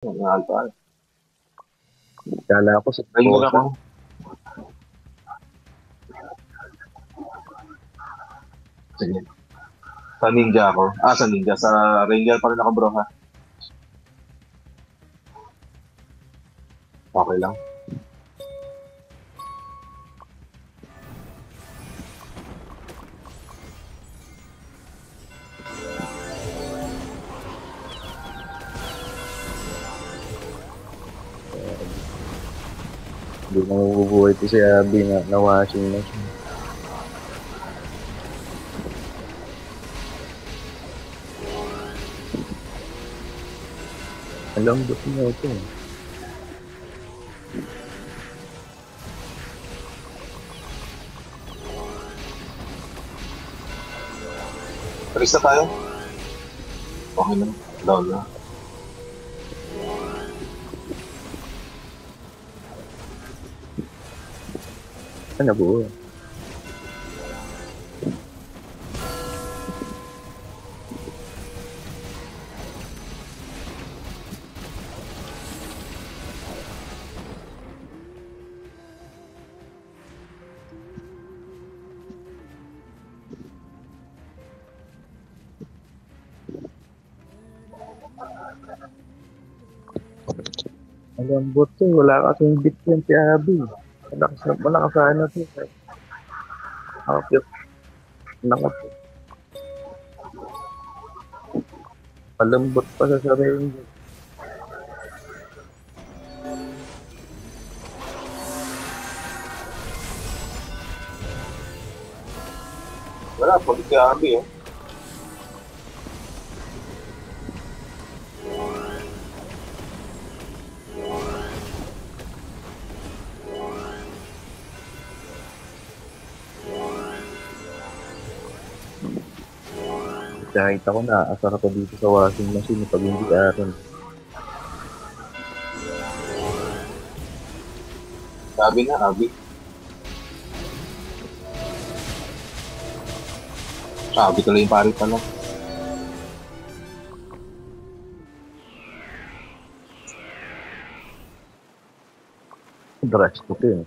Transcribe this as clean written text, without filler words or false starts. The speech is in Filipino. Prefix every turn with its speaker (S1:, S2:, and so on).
S1: Alpha.
S2: Kala ko sa
S1: Ranger ako. Sige. Sa ninja ako. Sa ninja. Sa ranger pa rin ako, bro, ha? Okay lang.
S2: Hindi na mabubuhay ito si Abby na washing machine. Alam mo na ito.
S1: Paris na tayo. Okay lang. Down na.
S2: Ano buo? Alam mo ito, wala kasing bit yan si Abby. Malakas sa ano ito. Nakapit. Nakapit. Palambot pa sa sarili.
S1: Wala, pag si Abby, eh.
S2: Kahit ako na-asar ako dito sa washing machine pag hindi aron.
S1: Sabi na, Abby. Abby tuloy yung pari pala.
S2: Drastic ito eh.